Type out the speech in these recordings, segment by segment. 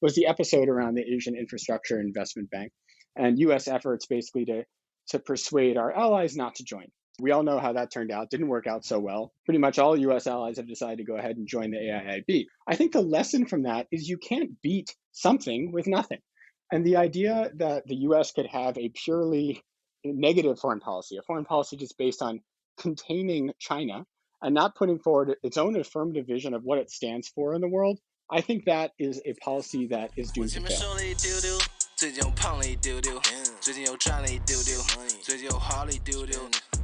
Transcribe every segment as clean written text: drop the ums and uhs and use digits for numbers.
was the episode around the Asian Infrastructure Investment Bank and US efforts basically to persuade our allies not to join. We all know how that turned out. Didn't work out so well. Pretty much all US allies have decided to go ahead and join the AIIB. I think the lesson from that is you can't beat something with nothing. And the idea that the US could have a purely negative foreign policy, a foreign policy just based on containing China and not putting forward its own affirmative vision of what it stands for in the world, I think that is a policy that is doomed to fail. 最近又胖了一丢丢，最近又赚了一丢丢，最近又花了一丢丢，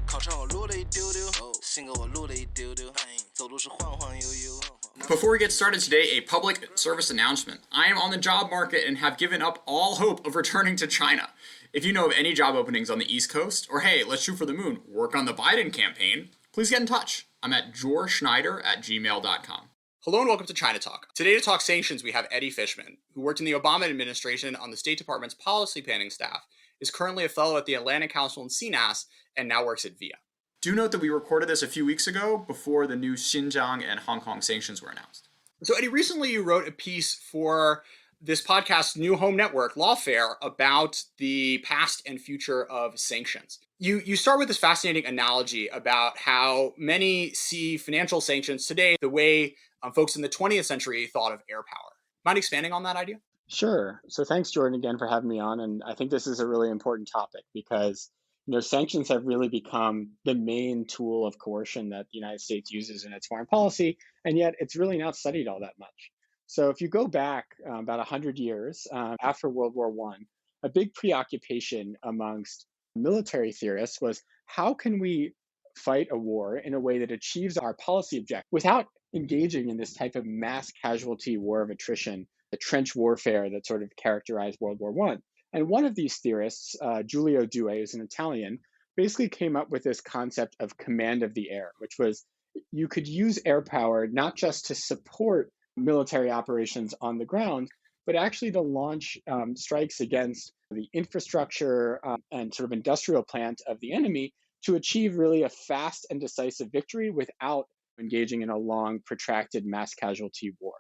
考上我录了一丢丢，性格我录了一丢丢，走路是晃晃悠悠。Before we get started today, a public service announcement. I am on the job market and have given up all hope of returning to China. If you know of any job openings on the East Coast, or hey, let's shoot for the moon, work on the Biden campaign, please get in touch. I'm at jorschneider@gmail.com. Hello and welcome to China Talk. Today to talk sanctions, we have Eddie Fishman, who worked in the Obama administration on the State Department's policy planning staff, is currently a fellow at the Atlantic Council and CNAS, and now works at VIA. Do note that we recorded this a few weeks ago before the new Xinjiang and Hong Kong sanctions were announced. So Eddie, recently you wrote a piece for this podcast's new home network, Lawfare, about the past and future of sanctions. You start with this fascinating analogy about how many see financial sanctions today the way folks in the 20th century thought of air power. Mind expanding on that idea? Sure. So thanks, Jordan, again for having me on. And I think this is a really important topic because sanctions have really become the main tool of coercion that the United States uses in its foreign policy, and yet it's really not studied all that much. So if you go back about 100 years after World War I, a big preoccupation amongst military theorists was how can we fight a war in a way that achieves our policy objective without engaging in this type of mass casualty war of attrition, the trench warfare that sort of characterized World War I. And one of these theorists, Giulio Due, who's an Italian, basically came up with this concept of command of the air, which was you could use air power not just to support military operations on the ground, but actually to launch strikes against the infrastructure and sort of industrial plant of the enemy to achieve really a fast and decisive victory without engaging in a long, protracted mass casualty war.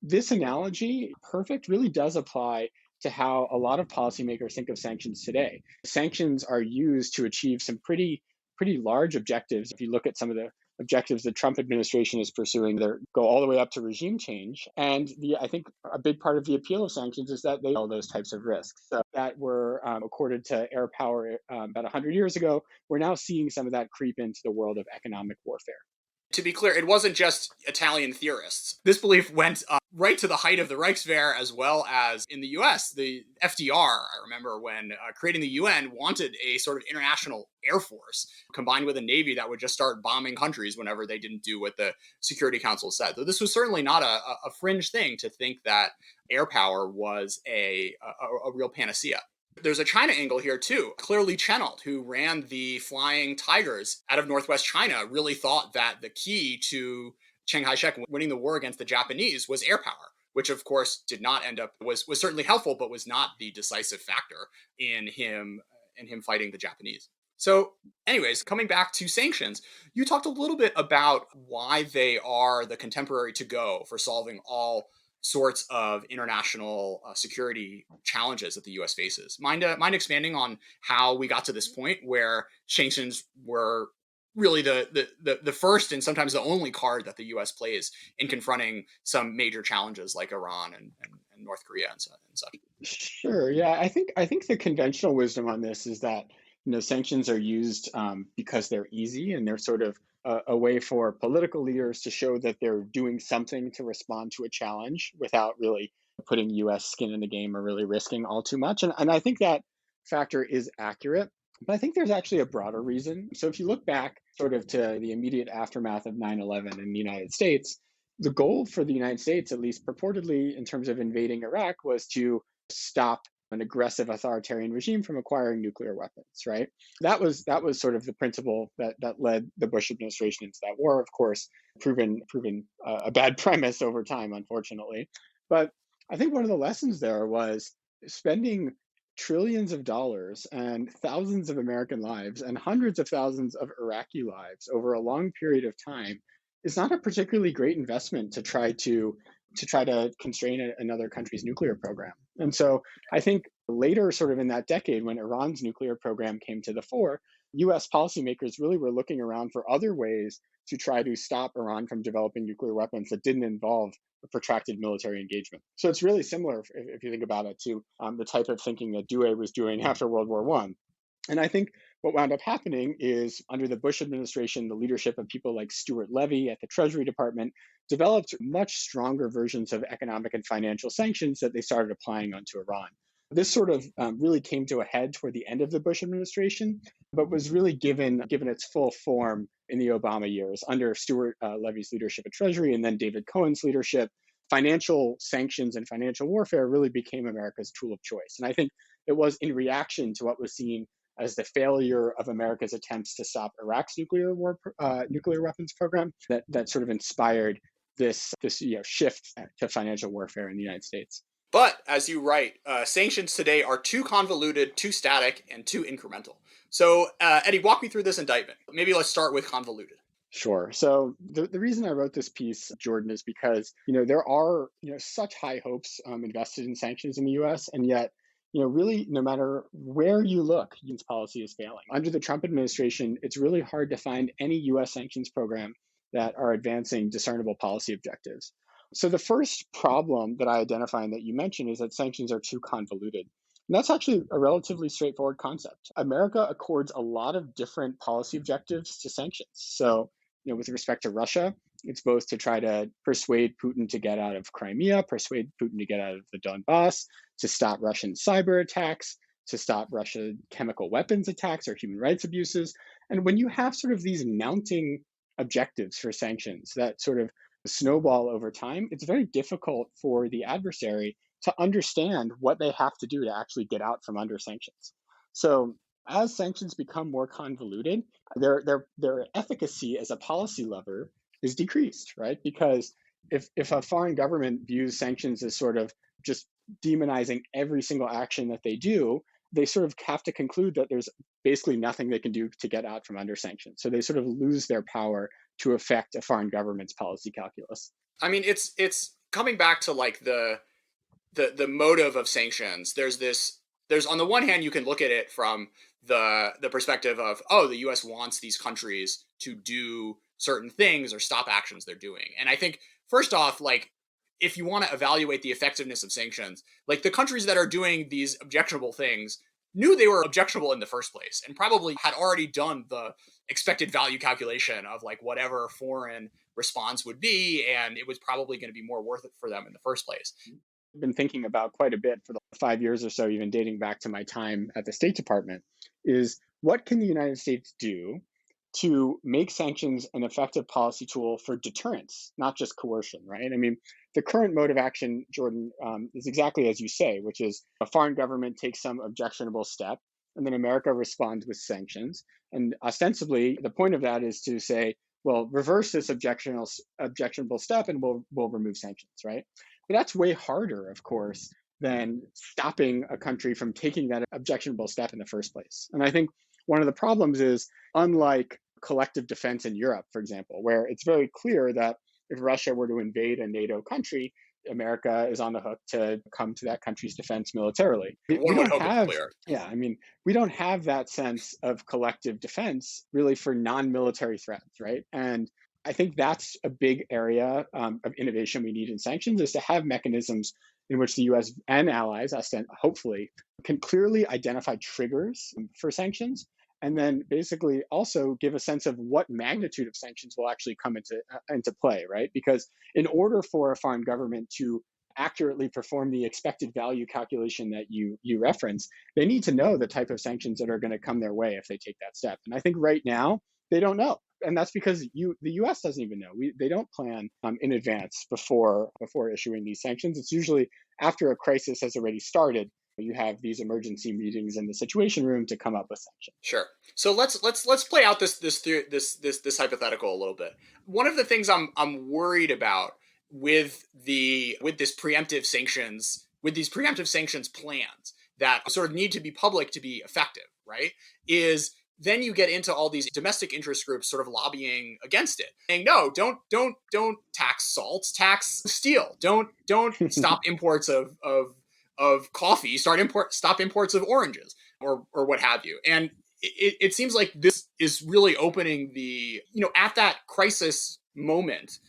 This analogy, perfect, really does apply to how a lot of policymakers think of sanctions today. Sanctions are used to achieve some pretty large objectives. If you look at some of the objectives the Trump administration is pursuing, they go all the way up to regime change. And I think a big part of the appeal of sanctions is that they all those types of risks that were accorded to air power about 100 years ago. We're now seeing some of that creep into the world of economic warfare. To be clear, it wasn't just Italian theorists. This belief went right to the height of the Reichswehr, as well as in the US. The FDR, I remember when creating the UN, wanted a sort of international air force combined with a navy that would just start bombing countries whenever they didn't do what the Security Council said. So this was certainly not a fringe thing to think that air power was a real panacea. There's a China angle here too. Clearly Chenault, who ran the Flying Tigers out of Northwest China, really thought that the key to Chiang Kai-shek winning the war against the Japanese was air power, which of course did not end up, was certainly helpful, but was not the decisive factor in him fighting the Japanese. So anyways, coming back to sanctions, you talked a little bit about why they are the contemporary to-go for solving all sorts of international security challenges that the U.S. faces. Mind expanding on how we got to this point where sanctions were really the first and sometimes the only card that the U.S. plays in confronting some major challenges like Iran and North Korea and such. Sure. Yeah, I think the conventional wisdom on this is that sanctions are used because they're easy and they're sort of a way for political leaders to show that they're doing something to respond to a challenge without really putting U.S. skin in the game or really risking all too much. And I think that factor is accurate, but I think there's actually a broader reason. So if you look back sort of to the immediate aftermath of 9/11 in the United States, the goal for the United States, at least purportedly in terms of invading Iraq, was to stop an aggressive authoritarian regime from acquiring nuclear weapons, right? That was sort of the principle that led the Bush administration into that war, of course, proven a bad premise over time, unfortunately. But I think one of the lessons there was spending trillions of dollars and thousands of American lives and hundreds of thousands of Iraqi lives over a long period of time is not a particularly great investment to try to to try to constrain another country's nuclear program. And so I think later, sort of in that decade, when Iran's nuclear program came to the fore, US policymakers really were looking around for other ways to try to stop Iran from developing nuclear weapons that didn't involve a protracted military engagement. So it's really similar, if you think about it, to the type of thinking that Dewey was doing after World War I. And I think what wound up happening is under the Bush administration, the leadership of people like Stuart Levy at the Treasury Department developed much stronger versions of economic and financial sanctions that they started applying onto Iran. This sort of really came to a head toward the end of the Bush administration, but was really given its full form in the Obama years under Stuart Levy's leadership at Treasury and then David Cohen's leadership. Financial sanctions and financial warfare really became America's tool of choice. And I think it was in reaction to what was seen as the failure of America's attempts to stop Iraq's nuclear weapons program that sort of inspired this shift to financial warfare in the United States. But as you write, sanctions today are too convoluted, too static, and too incremental. So, Eddie, walk me through this indictment. Maybe let's start with convoluted. Sure. So the reason I wrote this piece, Jordan, is because there are such high hopes invested in sanctions in the U.S. and yet really no matter where you look, U.S. policy is failing. Under the Trump administration, it's really hard to find any U.S. sanctions program that are advancing discernible policy objectives. So the first problem that I identify and that you mentioned is that sanctions are too convoluted. And that's actually a relatively straightforward concept. America accords a lot of different policy objectives to sanctions. So, with respect to Russia, it's both to try to persuade Putin to get out of Crimea, persuade Putin to get out of the Donbass, to stop Russian cyber attacks, to stop Russian chemical weapons attacks or human rights abuses. And when you have sort of these mounting objectives for sanctions that sort of snowball over time, it's very difficult for the adversary to understand what they have to do to actually get out from under sanctions. So as sanctions become more convoluted, their efficacy as a policy lever is decreased, right? Because if a foreign government views sanctions as sort of just demonizing every single action that they do, they sort of have to conclude that there's basically nothing they can do to get out from under sanctions. So they sort of lose their power to affect a foreign government's policy calculus. I mean, it's coming back to like the motive of sanctions. There's on the one hand, you can look at it from the perspective of, the U.S. wants these countries to do certain things or stop actions they're doing. And I think first off, like, if you want to evaluate the effectiveness of sanctions, like the countries that are doing these objectionable things knew they were objectionable in the first place and probably had already done the expected value calculation of like whatever foreign response would be, and it was probably going to be more worth it for them in the first place. I've been thinking about quite a bit for the 5 years or so, even dating back to my time at the State Department, is what can the United States do to make sanctions an effective policy tool for deterrence, not just coercion, right? I mean, the current mode of action, Jordan, is exactly as you say, which is a foreign government takes some objectionable step, and then America responds with sanctions. And ostensibly, the point of that is to say, well, reverse this objectionable step, and we'll remove sanctions, right? But that's way harder, of course, than stopping a country from taking that objectionable step in the first place. And I think one of the problems is, unlike collective defense in Europe, for example, where it's very clear that if Russia were to invade a NATO country, America is on the hook to come to that country's defense militarily. One would hope it's clear. Yeah, I mean, we don't have that sense of collective defense really for non-military threats, right? And I think that's a big area of innovation we need in sanctions, is to have mechanisms in which the U.S. and allies, hopefully, can clearly identify triggers for sanctions, and then basically also give a sense of what magnitude of sanctions will actually come into play, right? Because in order for a foreign government to accurately perform the expected value calculation that you reference, they need to know the type of sanctions that are going to come their way if they take that step. And I think right now, they don't know. And that's because the U.S. doesn't even know. They don't plan in advance before issuing these sanctions. It's usually after a crisis has already started. You have these emergency meetings in the Situation Room to come up with sanctions. Sure. So let's play out this hypothetical a little bit. One of the things I'm worried about with this preemptive sanctions, with these preemptive sanctions plans that sort of need to be public to be effective, right, is then you get into all these domestic interest groups sort of lobbying against it, saying, no, don't tax salt, tax steel. Don't stop imports of coffee, stop imports of oranges or what have you. And it seems like this is really opening at that crisis moment,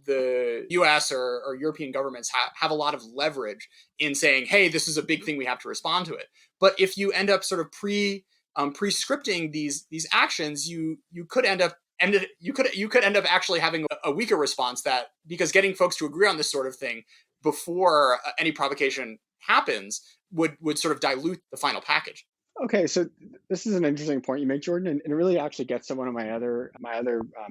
the US or European governments have a lot of leverage in saying, hey, this is a big thing, we have to respond to it. But if you end up sort of pre-scripting these actions, you could end up actually having a weaker response, that because getting folks to agree on this sort of thing before any provocation happens would sort of dilute the final package. Okay, so this is an interesting point you make, Jordan, and it really actually gets to one of my other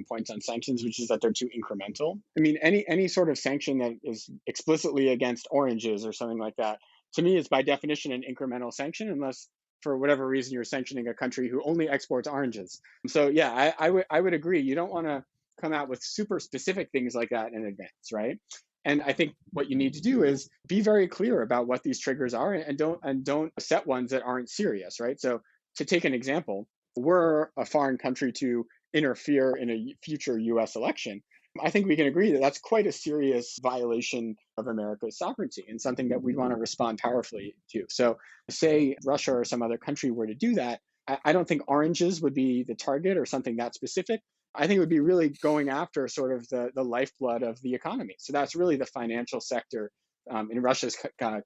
points on sanctions, which is that they're too incremental. I mean, any sort of sanction that is explicitly against oranges or something like that, to me, is by definition an incremental sanction, unless for whatever reason you're sanctioning a country who only exports oranges. So yeah, I would agree. You don't want to come out with super specific things like that in advance, right? And I think what you need to do is be very clear about what these triggers are, and don't set ones that aren't serious, right? So to take an example, were a foreign country to interfere in a future US election, I think we can agree that that's quite a serious violation of America's sovereignty and something that we'd want to respond powerfully to. So say Russia or some other country were to do that, I don't think oranges would be the target or something that specific. I think it would be really going after sort of the lifeblood of the economy. So that's really the financial sector. In Russia's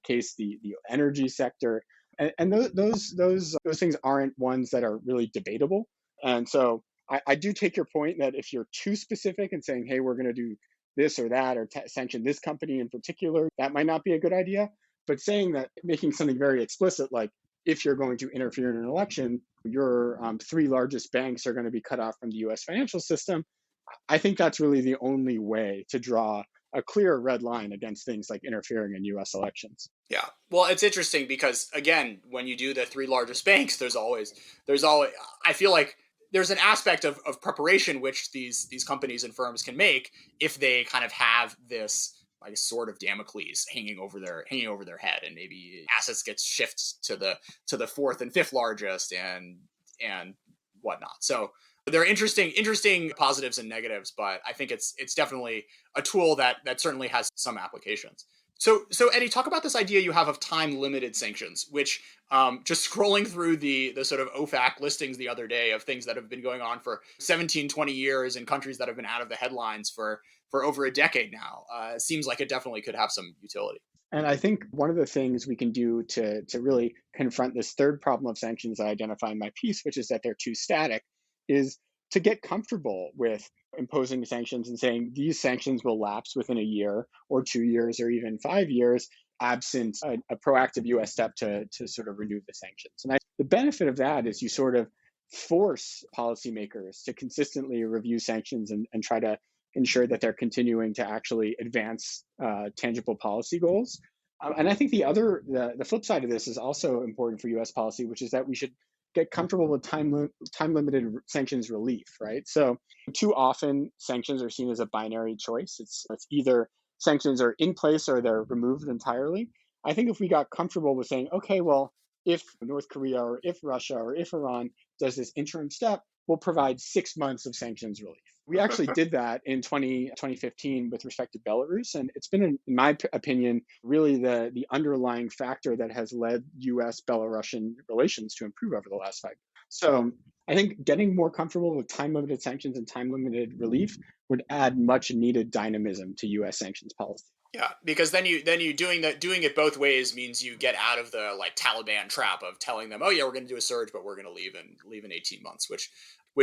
case, the energy sector, and those things aren't ones that are really debatable. And so I do take your point that if you're too specific and saying, hey, we're going to do this or that, or sanction this company in particular, that might not be a good idea. But saying that, making something very explicit, like if you're going to interfere in an election, your three largest banks are going to be cut off from the US financial system, I think that's really the only way to draw a clear red line against things like interfering in US elections. Yeah. Well, it's interesting because, again, when you do the three largest banks, there's always, I feel like there's an aspect of preparation which these companies and firms can make if they kind of have this like sword of Damocles hanging over their head, and maybe assets gets shifted to the fourth and fifth largest and whatnot. So there are interesting positives and negatives, but I think it's definitely a tool that certainly has some applications. So Eddie, talk about this idea you have of time-limited sanctions, which just scrolling through the sort of OFAC listings the other day of things that have been going on for 17, 20 years in countries that have been out of the headlines for over a decade now, seems like it definitely could have some utility. And I think one of the things we can do to really confront this third problem of sanctions I identify in my piece, which is that they're too static, is to get comfortable with imposing sanctions and saying these sanctions will lapse within a year or 2 years or even 5 years, absent a proactive US step to sort of renew the sanctions. And the benefit of that is you sort of force policymakers to consistently review sanctions and try to ensure that they're continuing to actually advance tangible policy goals. And I think the flip side of this is also important for US policy, which is that we should get comfortable with time-limited sanctions relief, right? So too often sanctions are seen as a binary choice. It's either sanctions are in place or they're removed entirely. I think if we got comfortable with saying, okay, well, if North Korea or if Russia or if Iran does this interim step, we'll provide 6 months of sanctions relief. We actually did that in 2015 with respect to Belarus. And it's been, in my opinion, really the underlying factor that has led US-Belarusian relations to improve over the last 5 years. So I think getting more comfortable with time-limited sanctions and time-limited relief would add much needed dynamism to US sanctions policy. Yeah, because then you doing it both ways means you get out of the like Taliban trap of telling them, oh yeah, we're going to do a surge, but we're going to leave in 18 months, which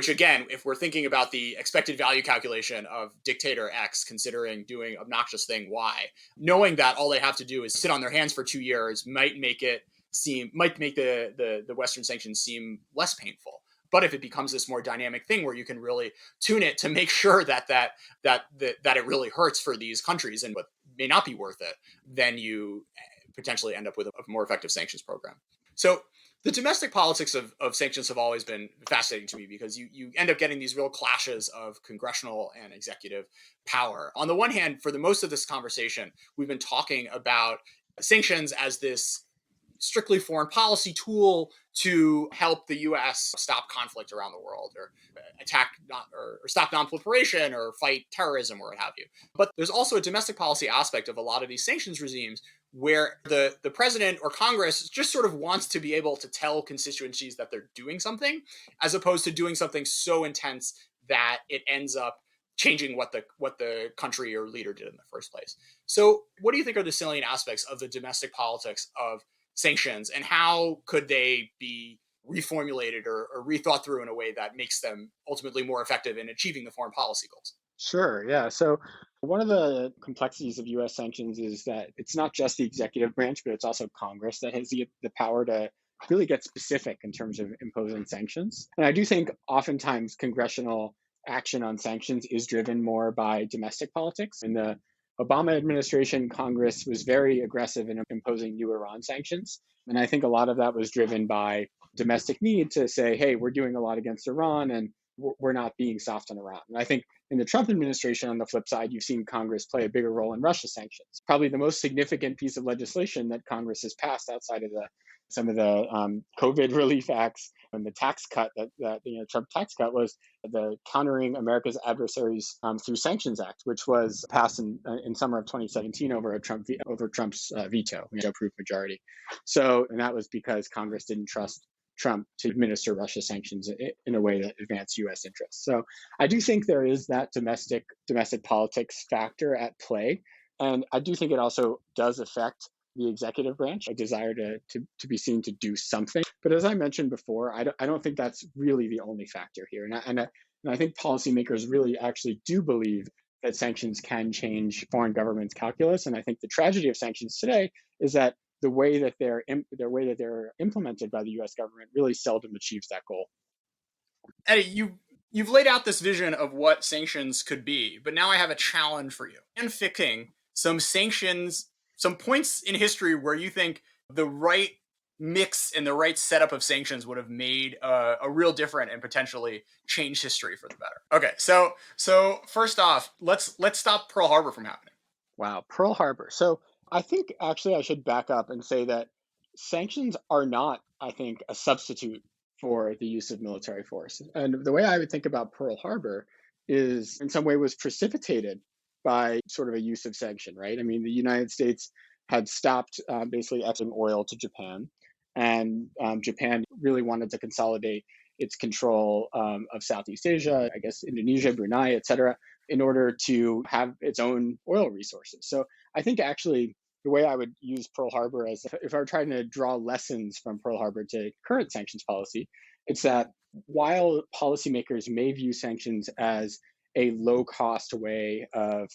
again, if we're thinking about the expected value calculation of dictator X considering doing obnoxious thing Y, knowing that all they have to do is sit on their hands for 2 years might make the Western sanctions seem less painful. But if it becomes this more dynamic thing where you can really tune it to make sure that it really hurts for these countries and what may not be worth it, then you potentially end up with a more effective sanctions program. So the domestic politics of sanctions have always been fascinating to me because you end up getting these real clashes of congressional and executive power. On the one hand, for the most of this conversation, we've been talking about sanctions as this strictly foreign policy tool to help the US stop conflict around the world, or attack or stop nonproliferation, or fight terrorism, or what have you. But there's also a domestic policy aspect of a lot of these sanctions regimes where the president or Congress just sort of wants to be able to tell constituencies that they're doing something, as opposed to doing something so intense that it ends up changing what the country or leader did in the first place. So what do you think are the salient aspects of the domestic politics of sanctions, and how could they be reformulated or rethought through in a way that makes them ultimately more effective in achieving the foreign policy goals? Sure, yeah. So one of the complexities of US sanctions is that it's not just the executive branch, but it's also Congress that has the power to really get specific in terms of imposing sanctions. And I do think oftentimes congressional action on sanctions is driven more by domestic politics. In the Obama administration, Congress was very aggressive in imposing new Iran sanctions. And I think a lot of that was driven by domestic need to say, hey, we're doing a lot against Iran and we're not being soft on Iran. And I think in the Trump administration, on the flip side, you've seen Congress play a bigger role in Russia sanctions. Probably the most significant piece of legislation that Congress has passed outside of some of the COVID relief acts and the tax cut that Trump tax cut was the Countering America's Adversaries through Sanctions Act, which was passed in summer of 2017 over Trump's veto, approved majority. So, and that was because Congress didn't trust Trump to administer Russia sanctions in a way that advanced U.S. interests. So I do think there is that domestic politics factor at play. And I do think it also does affect the executive branch, a desire to be seen to do something. But as I mentioned before, I don't think that's really the only factor here. And I think policymakers really actually do believe that sanctions can change foreign governments' calculus. And I think the tragedy of sanctions today is that the way that they're implemented by the U.S. government really seldom achieves that goal. Eddie, you've laid out this vision of what sanctions could be, but now I have a challenge for you. And picking some sanctions, some points in history where you think the right mix and the right setup of sanctions would have made a real difference and potentially change history for the better. Okay, so first off, let's stop Pearl Harbor from happening. Wow, Pearl Harbor. So I think actually I should back up and say that sanctions are not, I think, a substitute for the use of military force. And the way I would think about Pearl Harbor is in some way was precipitated by sort of a use of sanction, right? I mean, the United States had stopped basically exporting oil to Japan, and Japan really wanted to consolidate its control of Southeast Asia, I guess Indonesia, Brunei, et cetera, in order to have its own oil resources. So I think actually the way I would use Pearl Harbor as if I were trying to draw lessons from Pearl Harbor to current sanctions policy, it's that while policymakers may view sanctions as a low cost way of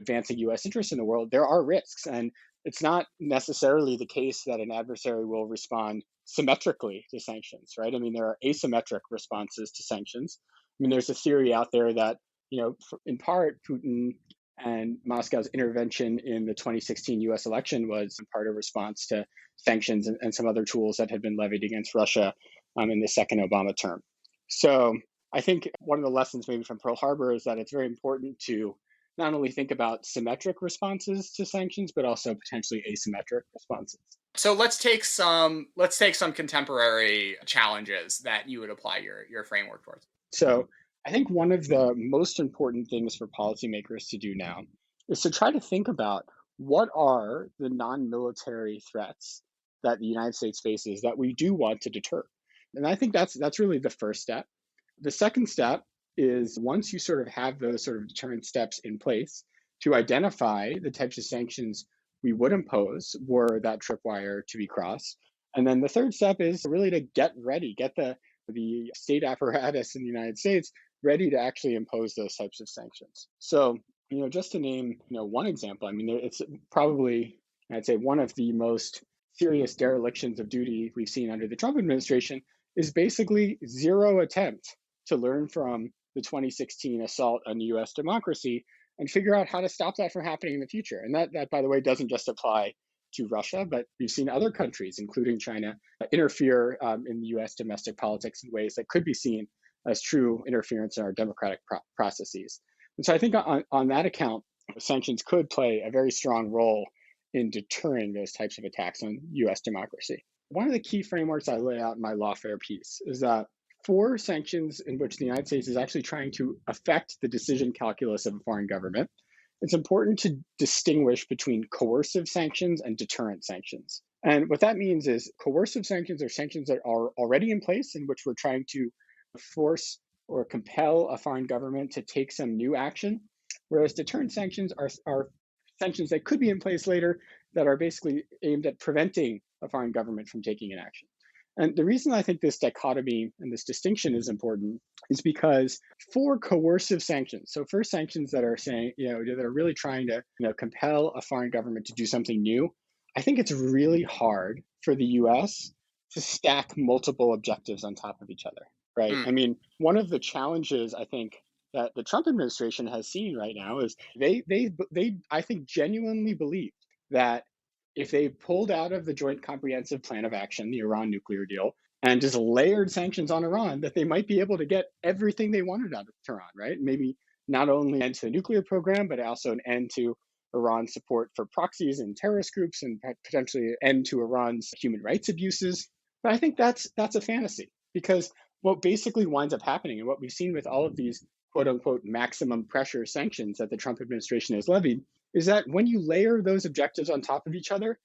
advancing US interests in the world, there are risks. And it's not necessarily the case that an adversary will respond symmetrically to sanctions, right? I mean, there are asymmetric responses to sanctions. I mean, there's a theory out there that, in part, Putin and Moscow's intervention in the 2016 US election was in part a response to sanctions and some other tools that had been levied against Russia in the second Obama term. So I think one of the lessons maybe from Pearl Harbor is that it's very important to not only think about symmetric responses to sanctions, but also potentially asymmetric responses. So let's take some contemporary challenges that you would apply your framework towards. So I think one of the most important things for policymakers to do now is to try to think about what are the non-military threats that the United States faces that we do want to deter. And I think that's really the first step. The second step is once you sort of have those sort of deterrent steps in place to identify the types of sanctions we would impose were that tripwire to be crossed. And then the third step is really to get ready, get the state apparatus in the United States ready to actually impose those types of sanctions. So, just to name, one example, I mean, it's probably, I'd say, one of the most serious derelictions of duty we've seen under the Trump administration is basically zero attempt to learn from the 2016 assault on U.S. democracy and figure out how to stop that from happening in the future. And that, by the way, doesn't just apply to Russia, but we've seen other countries, including China, interfere in the U.S. domestic politics in ways that could be seen as true interference in our democratic processes. And so I think on that account, sanctions could play a very strong role in deterring those types of attacks on US democracy. One of the key frameworks I lay out in my lawfare piece is that for sanctions in which the United States is actually trying to affect the decision calculus of a foreign government, it's important to distinguish between coercive sanctions and deterrent sanctions. And what that means is coercive sanctions are sanctions that are already in place in which we're trying to force or compel a foreign government to take some new action, whereas deterrent sanctions are sanctions that could be in place later that are basically aimed at preventing a foreign government from taking an action. And the reason I think this dichotomy and this distinction is important is because for coercive sanctions, so for sanctions that are saying, that are really trying to, compel a foreign government to do something new, I think it's really hard for the US to stack multiple objectives on top of each other, right? I mean, one of the challenges I think that the Trump administration has seen right now is they I think genuinely believe that if they pulled out of the Joint Comprehensive Plan of Action, the Iran nuclear deal, and just layered sanctions on Iran, that they might be able to get everything they wanted out of Tehran, right? Maybe not only an end to the nuclear program, but also an end to Iran's support for proxies and terrorist groups, and potentially an end to Iran's human rights abuses. But I think that's a fantasy, because what basically winds up happening, and what we've seen with all of these quote unquote maximum pressure sanctions that the Trump administration has levied, is that when you layer those objectives on top of each other,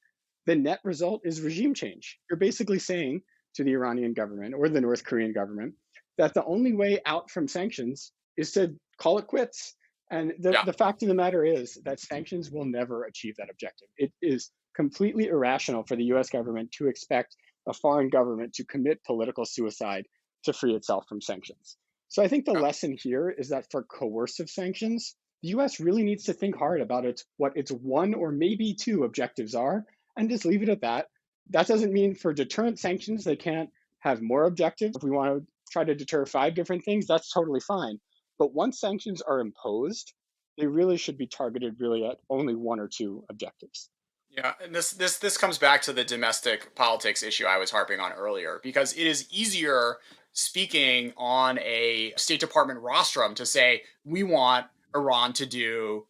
the net result is regime change. You're basically saying to the Iranian government or the North Korean government that the only way out from sanctions is to call it quits. And the fact of the matter is that sanctions will never achieve that objective. It is completely irrational for the US government to expect a foreign government to commit political suicide to free itself from sanctions. So I think the lesson here is that for coercive sanctions, the US really needs to think hard about what its one or maybe two objectives are, and just leave it at that. That doesn't mean for deterrent sanctions, they can't have more objectives. If we want to try to deter 5 different things, that's totally fine. But once sanctions are imposed, they really should be targeted really at only 1 or 2 objectives. Yeah, and this comes back to the domestic politics issue I was harping on earlier, because it is easier speaking on a State Department rostrum to say we want Iran to do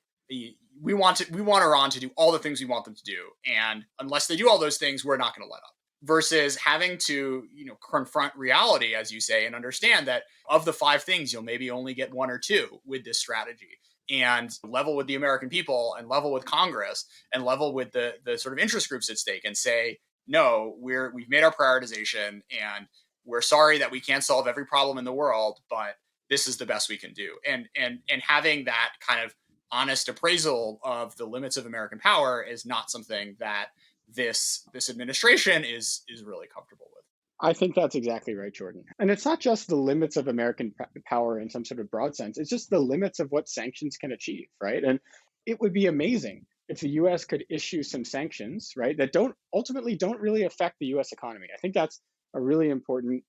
we want Iran to do all the things we want them to do, and unless they do all those things, we're not going to let up. Versus having to confront reality, as you say, and understand that of the 5 things, you'll maybe only get 1 or 2 with this strategy, and level with the American people and level with Congress and level with the sort of interest groups at stake and say, no, we've made our prioritization, and we're sorry that we can't solve every problem in the world, but this is the best we can do. And having that kind of honest appraisal of the limits of American power is not something that this administration is really comfortable with. I think that's exactly right, Jordan. And it's not just the limits of American power in some sort of broad sense. It's just the limits of what sanctions can achieve, right? And it would be amazing if the US could issue some sanctions, right, that ultimately don't really affect the US economy. I think that's a really important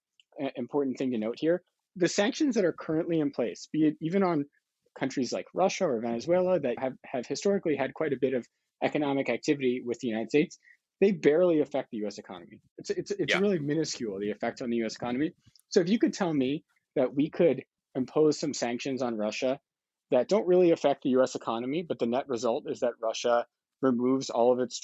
thing to note here. The sanctions that are currently in place, be it even on countries like Russia or Venezuela that have historically had quite a bit of economic activity with the United States, they barely affect the US economy. It's really minuscule, the effect on the US economy. So if you could tell me that we could impose some sanctions on Russia that don't really affect the US economy, but the net result is that Russia removes all of its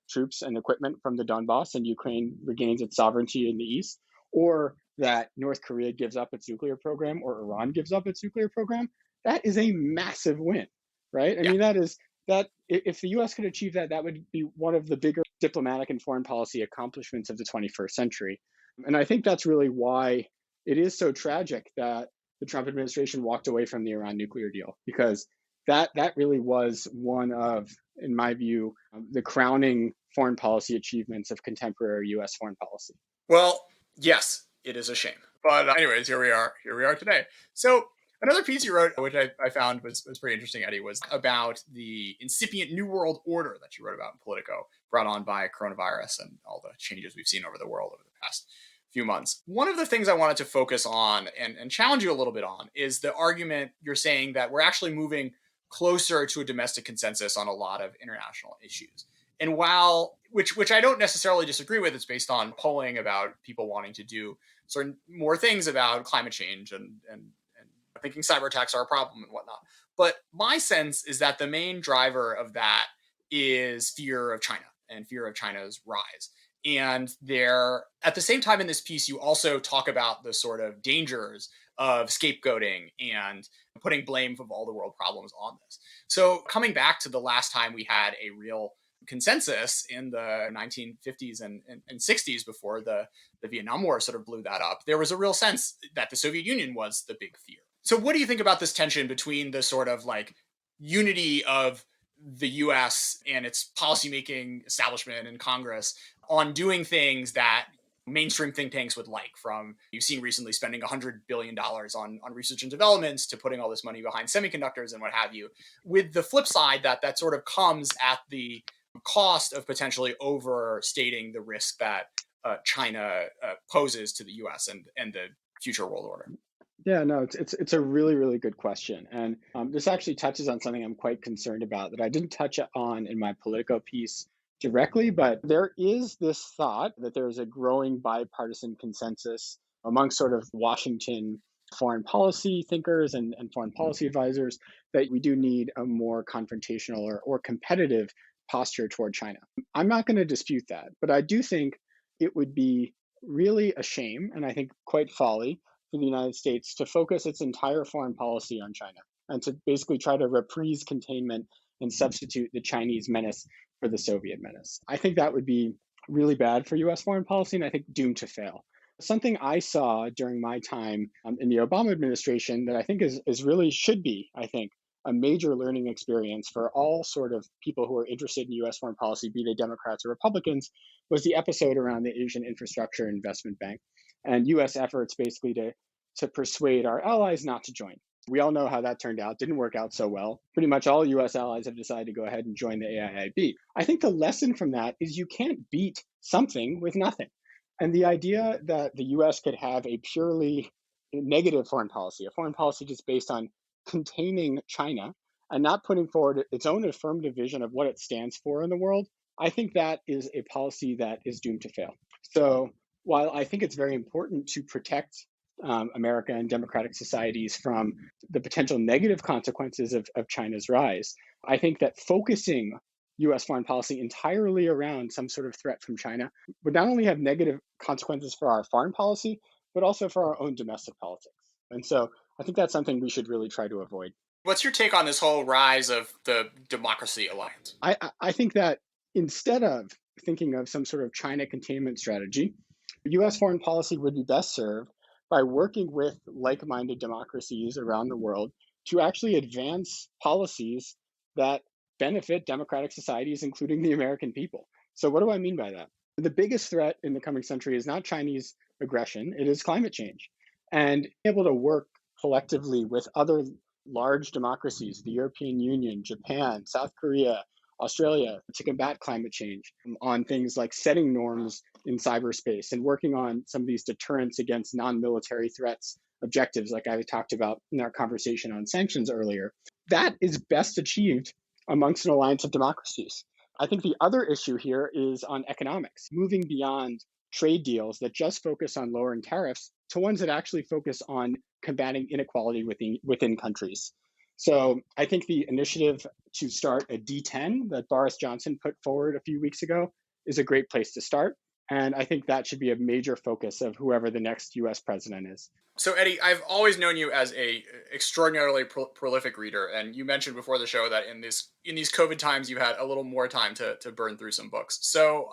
troops and equipment from the Donbass and Ukraine regains its sovereignty in the east, or that North Korea gives up its nuclear program or Iran gives up its nuclear program, that is a massive win, right? I mean, that if the US could achieve that, that would be one of the bigger diplomatic and foreign policy accomplishments of the 21st century. And I think that's really why it is so tragic that the Trump administration walked away from the Iran nuclear deal, because that really was one of, in my view, the crowning foreign policy achievements of contemporary US foreign policy. Well, yes, it is a shame. But anyways, here we are today. So another piece you wrote, which I found was pretty interesting, Eddie, was about the incipient New World Order that you wrote about in Politico, brought on by coronavirus and all the changes we've seen over the world over the past few months. One of the things I wanted to focus on and challenge you a little bit on is the argument you're saying that we're actually moving closer to a domestic consensus on a lot of international issues. And while, which I don't necessarily disagree with, it's based on polling about people wanting to do sort of more things about climate change and thinking cyber attacks are a problem and whatnot. But my sense is that the main driver of that is fear of China and fear of China's rise. And there, at the same time in this piece, you also talk about the sort of dangers of scapegoating and putting blame of all the world problems on this. So, coming back to the last time we had a real consensus in the 1950s and 60s before the Vietnam War sort of blew that up, there was a real sense that the Soviet Union was the big fear. So, what do you think about this tension between the sort of like unity of the US and its policymaking establishment and Congress on doing things that mainstream think tanks would like, from you've seen recently spending $100 billion on research and developments to putting all this money behind semiconductors and what have you, with the flip side that sort of comes at the cost of potentially overstating the risk that China poses to the US and the future world order? Yeah, no, it's a really, really good question. And this actually touches on something I'm quite concerned about that I didn't touch on in my Politico piece directly, but there is this thought that there is a growing bipartisan consensus among sort of Washington foreign policy thinkers and foreign policy advisors that we do need a more confrontational or competitive posture toward China. I'm not going to dispute that, but I do think it would be really a shame, and I think quite folly, for the United States to focus its entire foreign policy on China and to basically try to reprise containment and substitute the Chinese menace for the Soviet menace. I think that would be really bad for US foreign policy and I think doomed to fail. Something I saw during my time in the Obama administration that I think is really should be, I think, a major learning experience for all sort of people who are interested in US foreign policy, be they Democrats or Republicans, was the episode around the Asian Infrastructure Investment Bank and US efforts basically to persuade our allies not to join. We all know how that turned out. Didn't work out so well. Pretty much all US allies have decided to go ahead and join the AIIB. I think the lesson from that is you can't beat something with nothing. And the idea that the US could have a purely negative foreign policy, a foreign policy just based on containing China and not putting forward its own affirmative vision of what it stands for in the world, I think that is a policy that is doomed to fail. So while I think it's very important to protect America and democratic societies from the potential negative consequences of China's rise, I think that focusing US foreign policy entirely around some sort of threat from China would not only have negative consequences for our foreign policy, but also for our own domestic politics. And so I think that's something we should really try to avoid. What's your take on this whole rise of the democracy alliance? I think that instead of thinking of some sort of China containment strategy, US foreign policy would be best served by working with like minded democracies around the world to actually advance policies that benefit democratic societies, including the American people. So, what do I mean by that? The biggest threat in the coming century is not Chinese aggression, it is climate change. And being able to work collectively with other large democracies, the European Union, Japan, South Korea, Australia, to combat climate change on things like setting norms in cyberspace and working on some of these deterrence against non-military threats objectives, like I talked about in our conversation on sanctions earlier. That is best achieved amongst an alliance of democracies. I think the other issue here is on economics, moving beyond trade deals that just focus on lowering tariffs to ones that actually focus on combating inequality within countries. So I think the initiative to start a D10 that Boris Johnson put forward a few weeks ago is a great place to start. And I think that should be a major focus of whoever the next US president is. So Eddie, I've always known you as a extraordinarily prolific reader, and you mentioned before the show that in these COVID times you had a little more time to burn through some books. So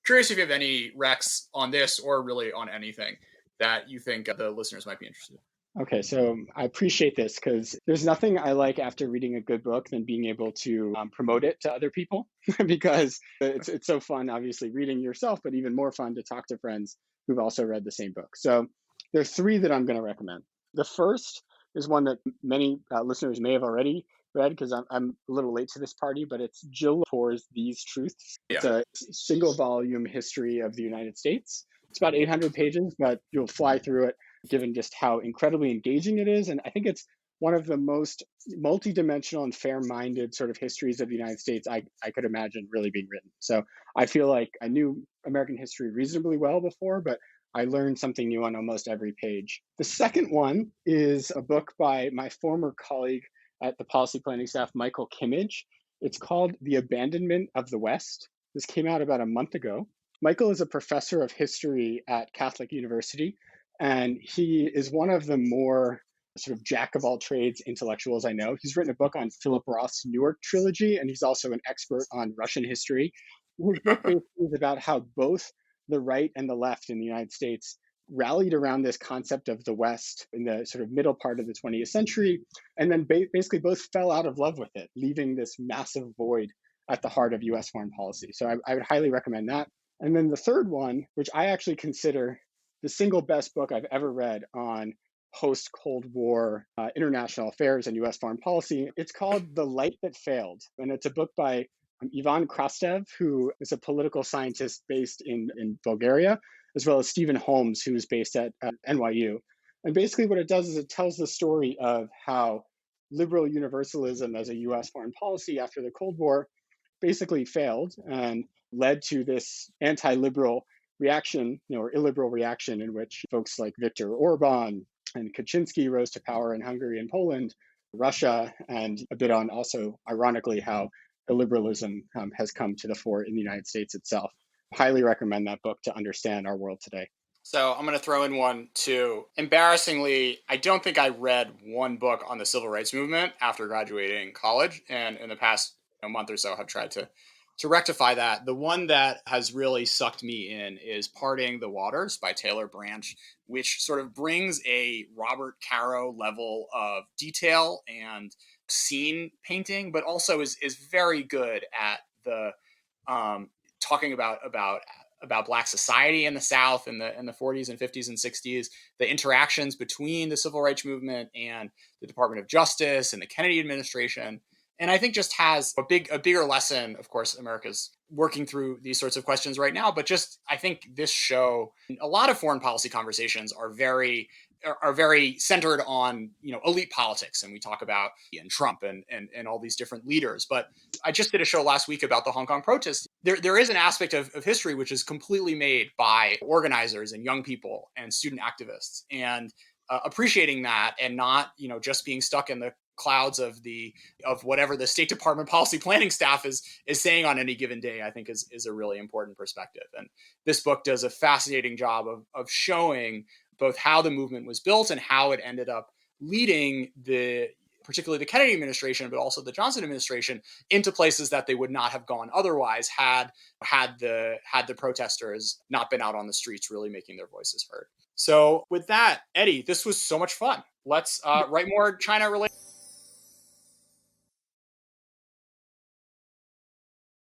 curious if you have any recs on this or really on anything that you think the listeners might be interested in. Okay, so I appreciate this because there's nothing I like after reading a good book than being able to promote it to other people because it's so fun, obviously, reading yourself, but even more fun to talk to friends who've also read the same book. So there's three that I'm going to recommend. The first is one that many listeners may have already read because I'm a little late to this party, but it's Jill Lepore's These Truths. Yeah. It's a single volume history of the United States. It's about 800 pages, but you'll fly through it given just how incredibly engaging it is. And I think it's one of the most multidimensional and fair-minded sort of histories of the United States I could imagine really being written. So I feel like I knew American history reasonably well before, but I learned something new on almost every page. The second one is a book by my former colleague at the policy planning staff, Michael Kimmage. It's called The Abandonment of the West. This came out about a month ago. Michael is a professor of history at Catholic University, and he is one of the more sort of jack of all trades intellectuals I know. He's written a book on Philip Roth's Newark trilogy, and he's also an expert on Russian history. His book basically is about how both the right and the left in the United States rallied around this concept of the West in the sort of middle part of the 20th century, and then basically both fell out of love with it, leaving this massive void at the heart of US foreign policy. So I would highly recommend that. And then the third one, which I actually consider the single best book I've ever read on post Cold War international affairs and US foreign policy, it's called The Light That Failed. And it's a book by Ivan Krastev, who is a political scientist based in Bulgaria, as well as Stephen Holmes, who's based at NYU. And basically what it does is it tells the story of how liberal universalism as a US foreign policy after the Cold War basically failed and led to this anti-liberal reaction, or illiberal reaction, in which folks like Viktor Orban and Kaczynski rose to power in Hungary and Poland, Russia, and a bit on also, ironically, how illiberalism has come to the fore in the United States itself. Highly recommend that book to understand our world today. So I'm going to throw in one too. Embarrassingly, I don't think I read one book on the civil rights movement after graduating college, and in the past month or so have tried to rectify that. The one that has really sucked me in is Parting the Waters by Taylor Branch, which sort of brings a Robert Caro level of detail and scene painting, but also is very good at the talking about Black society in the South in the 40s and 50s and 60s, the interactions between the civil rights movement and the Department of Justice and the Kennedy administration. And I think just has a bigger lesson. Of course, America's working through these sorts of questions right now, but just I think this show, a lot of foreign policy conversations are very centered on elite politics, and we talk about Trump and all these different leaders. But I just did a show last week about the Hong Kong protests. There is an aspect of history which is completely made by organizers and young people and student activists, and appreciating that and not just being stuck in the clouds of whatever the State Department policy planning staff is saying on any given day, I think is a really important perspective. And this book does a fascinating job of showing both how the movement was built and how it ended up leading particularly the Kennedy administration, but also the Johnson administration, into places that they would not have gone otherwise had the protesters not been out on the streets really making their voices heard. So with that, Eddie, this was so much fun. Let's write more China related.